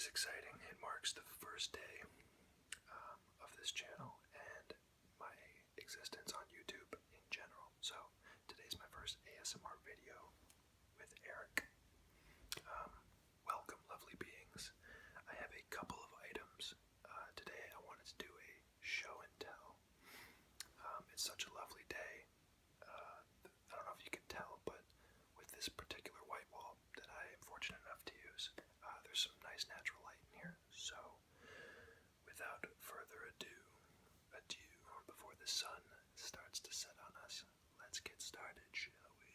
is exciting. It marks the first day of this channel and my existence on YouTube in general. So today's my first ASMR video with Erik. Welcome, lovely beings. I have a couple of items. Today I wanted to do a show and tell. It's such a lovely day. I don't know if you can tell, but with this particular white wall that I am fortunate enough to use, there's some nice natural light in here. So, without further ado, before the sun starts to set on us, let's get started, shall we?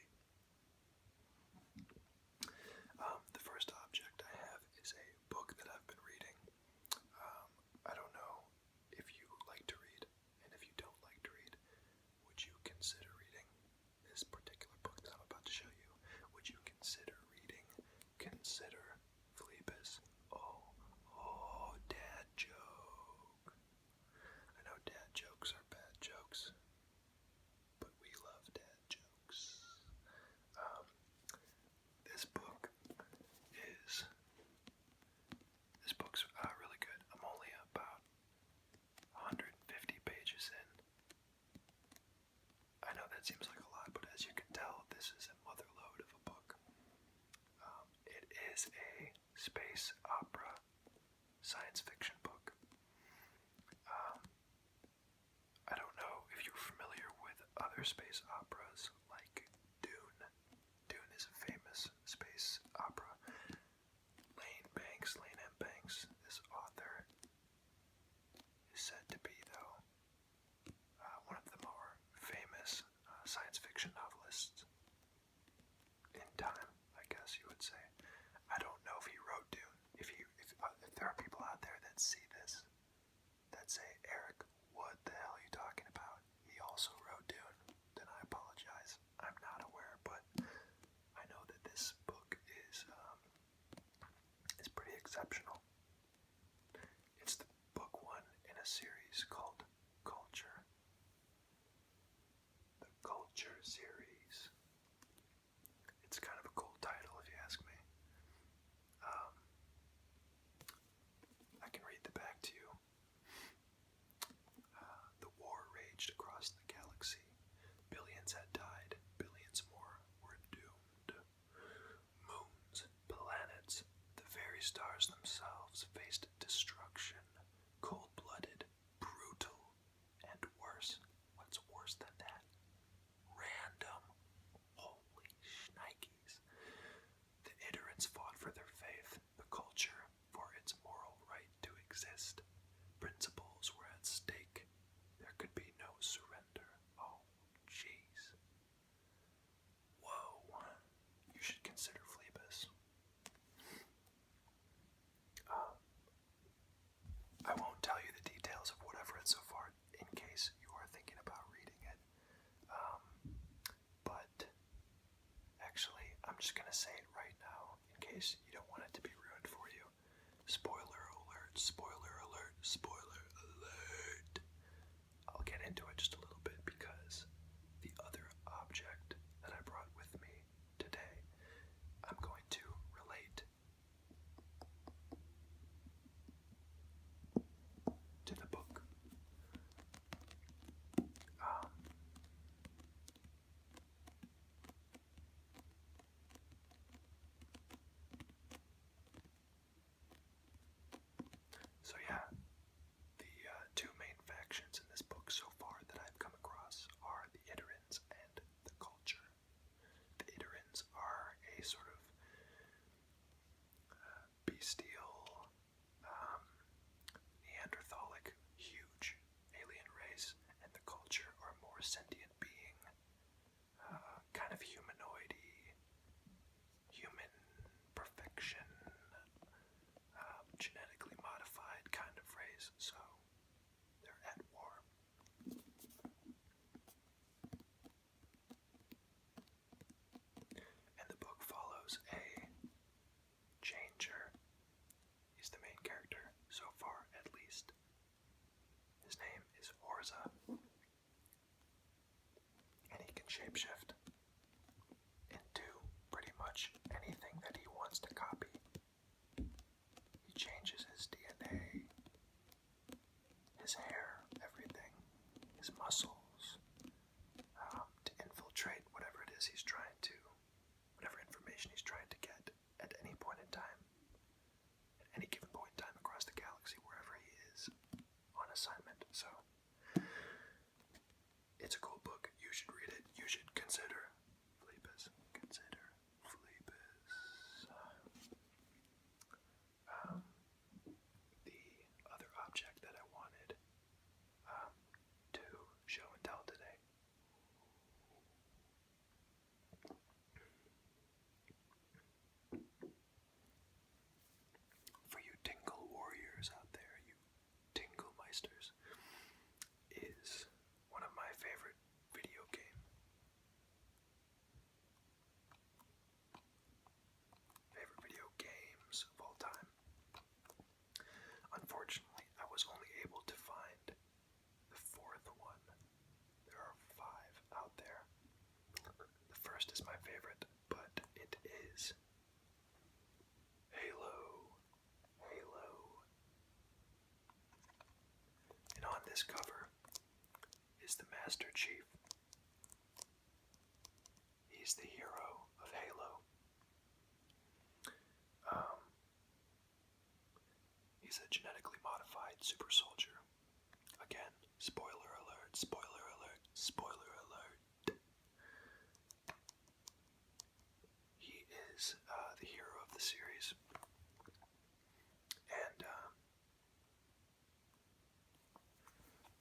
The first object I have is a book that I've been reading. I don't know if you like to read, and if you don't like to read, would you consider reading this particular book that I'm about to show you? Would you consider reading? Consider Phlebas. Oh, dad joke. I know dad jokes are bad jokes, but we love dad jokes. This book's really good. I'm only about 150 pages in. I know that seems like a lot, but as you can tell, this is a motherlode of a book. It is a space opera science fiction book. I don't know if you're familiar with other space operas like Dune. Dune is a famous space opera. Lane M. Banks, this author, is said to be, though, one of the more famous science fiction novelists in time, I guess you would say. I don't know if he wrote Dune. If there are people out there that see this that say, Erik, what the hell are you talking about? He also wrote Dune. Then I apologize. I'm not aware, but I know that this book is pretty exceptional. It's the book one in a series called Culture. The Culture series. It's kind of a cool title if you ask me. I can read the back to you. The war raged across the galaxy. Billions had died. Billions more were doomed. Moons, planets, the very stars themselves faced destruction. Cold-blooded, brutal, and worse. What's worse than that? Random. Holy shnikes. The Idorants fought for their faith, the culture for its moral right to exist. Principles were at stake. There could be no surrender. Oh, jeez. Whoa. You should consider Phlebas. I won't tell you the details of what I've read so far in case you are thinking about reading it. But actually, I'm just going to say it right now in case you don't want it to be ruined for you. Spoiler alert, spoiler alert, spoiler alert. I'll get into it just a little bit because the other object that I brought with me today, I'm going to relate to the book. So is Halo. And on this cover is the Master Chief. He's the hero of Halo. He's a genetically modified super soldier. Again, spoiler alert, spoiler alert, spoiler alert. He is the hero of the series. And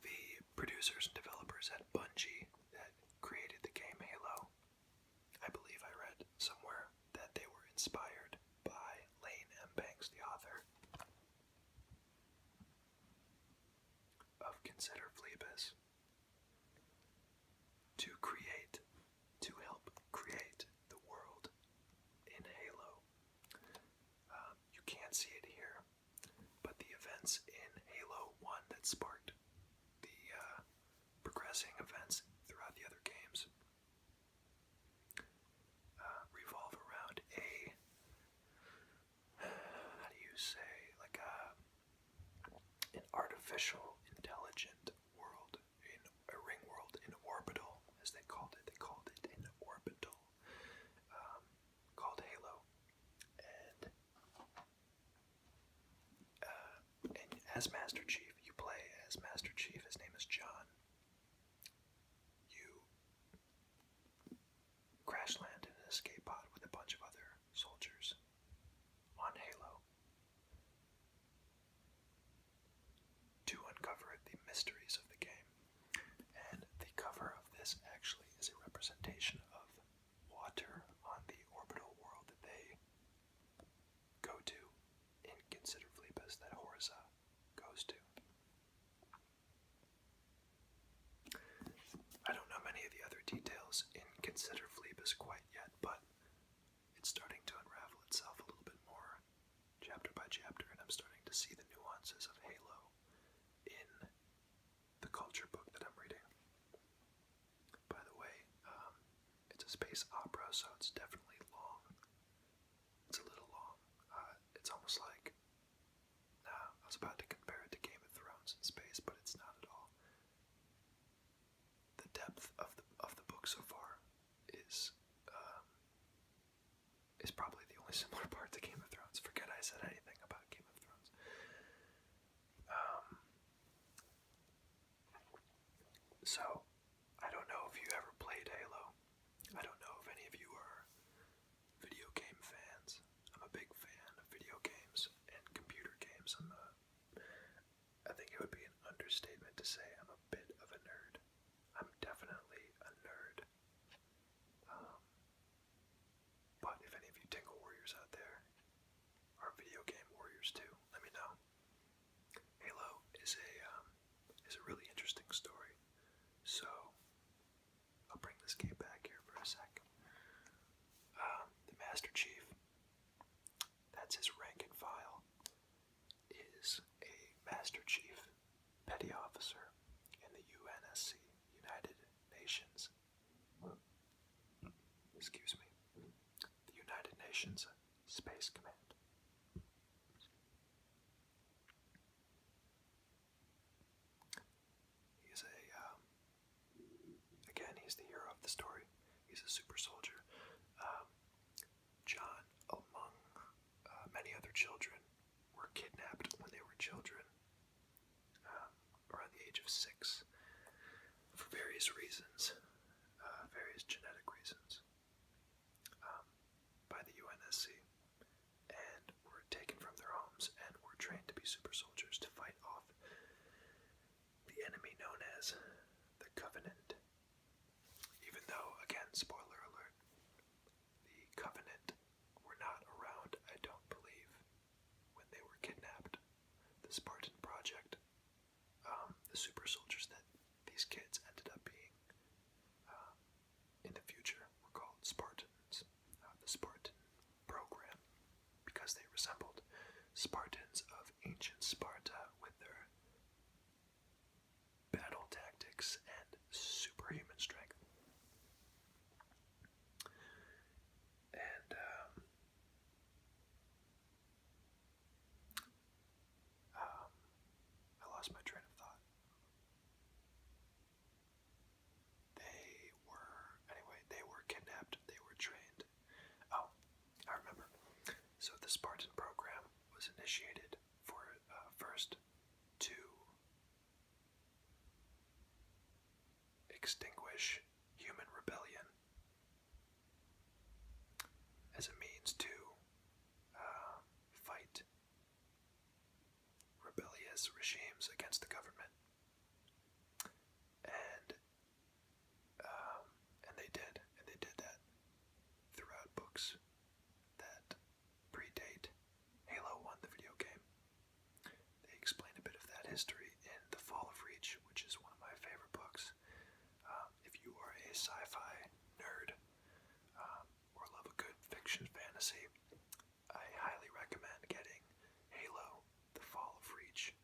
the producers and developers at Bungie that created the game Halo, I believe I read somewhere that they were inspired by Lane M. Banks, the author of Consider Phlebas, to help create the world in Halo. You can't see it here, but the events in Halo 1 that sparked the progressing events throughout the other games revolve around how do you say, like an artificial intelligent world, in a ring world, in orbital, as they called it. They called it an orbital, called Halo. And as Master Chief, you play as Master Chief. His name is John. You crash land in an escape pod with a bunch of other soldiers on Halo to uncover the mysteries of the game. And the cover of this actually is a representation of water on the orbital world that they go to in Consider Phlebas, that Horza goes to. I don't know many of the other details in Consider Phlebas quite yet, but it's starting to unravel itself a little bit more chapter by chapter, and I'm starting to see the nuances of Halo in the culture book that I'm reading. By the way, it's a space opera, so it's definitely long. It's a little long. It's almost like, I was about to compare it to Game of Thrones in space, but it's not at all. The depth of the book so far is probably the only similar part to Game of Thrones. Forget I said anything about Game of Thrones. So, I don't know if you ever played Halo. I don't know if any of you are video game fans. I'm a big fan of video games and computer games. I think it would be an understatement to say I'm a bit of a nerd. I'm definitely a nerd. But if any of you Tingle-Warriors out there are video game warriors too, let me know. Halo is a really interesting story. So I'll bring this game back here for a sec. The Master Chief, that's his rank and file, is a Master Chief Petty Officer in the UNSC, United Nations. Excuse me. The United Nations Space Command. He's he's the hero of the story. He's a super soldier. John, among many other children, were kidnapped when they were children, around the age of 6, for various reasons, various genetic reasons, by the UNSC, and were taken from their homes and were trained to be super soldiers to fight off the enemy known as the Covenant. Even though, again, spoiler alert, the Covenant were not around, I don't believe, when they were kidnapped. The Spartan Project, the super soldiers that these kids ended up being in the future were called Spartans. The Spartan program, because they resembled Spartans of ancient Sparta with their battle tactics against regimes, against the government. And they did that throughout books that predate Halo 1, the video game. They explain a bit of that history in The Fall of Reach, which is one of my favorite books. If you are a sci-fi nerd or love a good fiction fantasy, I highly recommend getting Halo, The Fall of Reach.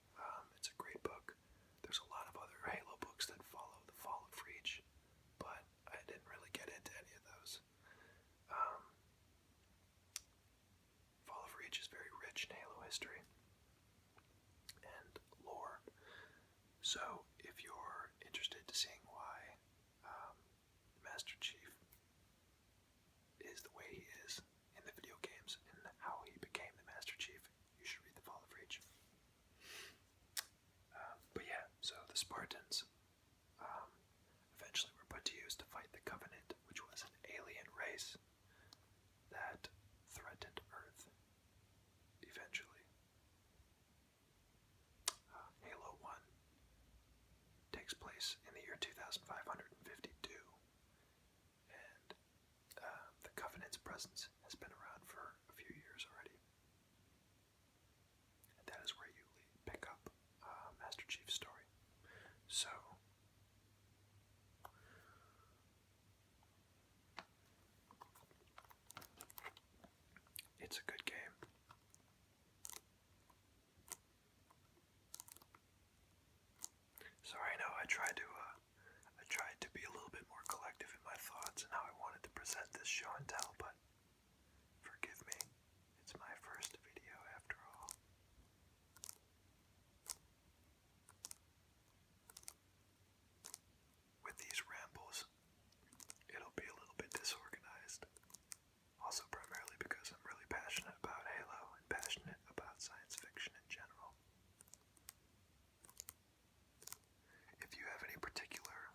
It's a great book. There's a lot of other Halo books that follow The Fall of Reach, but I didn't really get into any of those. Fall of Reach is very rich in Halo history and lore. So if you're interested to seeing why Master Chief is the way he is in the video games and how he became the Master Chief, you should read The Fall of Reach. But yeah, so the Spartans eventually were put to use to fight the Covenant, which was an alien race that threatened Earth eventually. Halo 1 takes place in the year 2552, and the Covenant's presence has been around for a few years already. And that is where you pick up Master Chief's story. So, it's a good game. Sorry, I know I tried to be a little bit more collective in my thoughts and how I wanted to present this show and tell, but forgive me, it's my first video after all. With these rambles, it'll be a little bit disorganized. Also primarily because I'm really passionate about Halo and passionate about science fiction in general. If you have any particular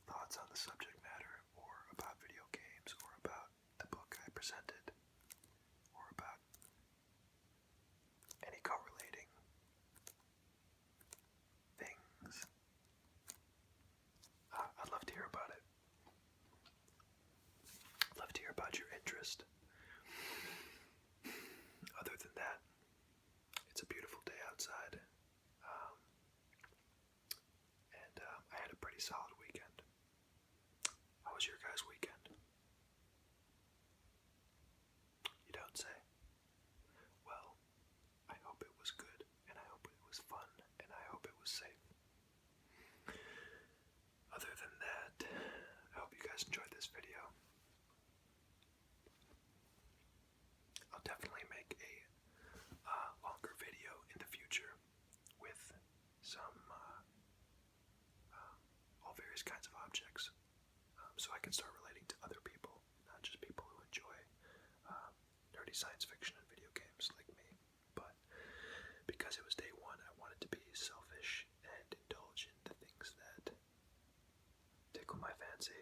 thoughts on the subject matter, or about video games, or about the book I presented, or about any correlating things, I'd love to hear about it. I'd love to hear about your interest. Other than that, it's a beautiful day outside, and I had a pretty solid weekend. How was your guys' weekend? You don't say? Well, I hope it was good, and I hope it was fun, and I hope it was safe. Other than that, I hope you guys enjoyed this video. I'll definitely make a longer video in the future with some all various kinds of objects, so I can start relating to other people, not just people who enjoy nerdy science fiction and video games like me. But because it was day one, I wanted to be selfish and indulge in the things that tickle my fancy.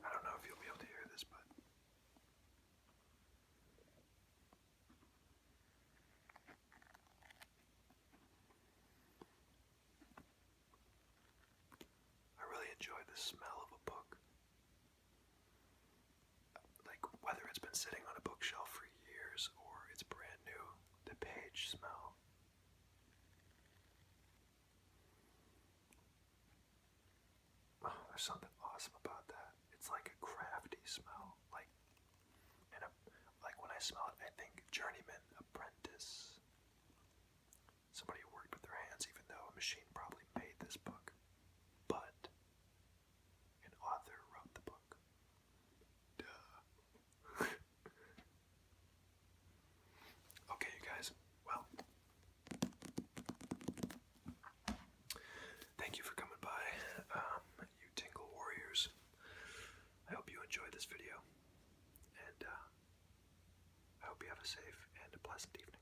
I don't know if you'll be able to hear this, but I really enjoy the smell of a book. Like, whether it's been sitting on a bookshelf for years or it's brand new, the page smell. Oh, there's something awesome about that. It's like a crafty smell. Like when I smell it, I think journeyman, apprentice, somebody who worked with their hands, even though a machine probably made this book. But an author wrote the book. Duh. Okay, you guys. Well, thank you for coming by, you Tingle-Warriors. I hope you enjoyed this video, and I hope you have a safe and a pleasant evening.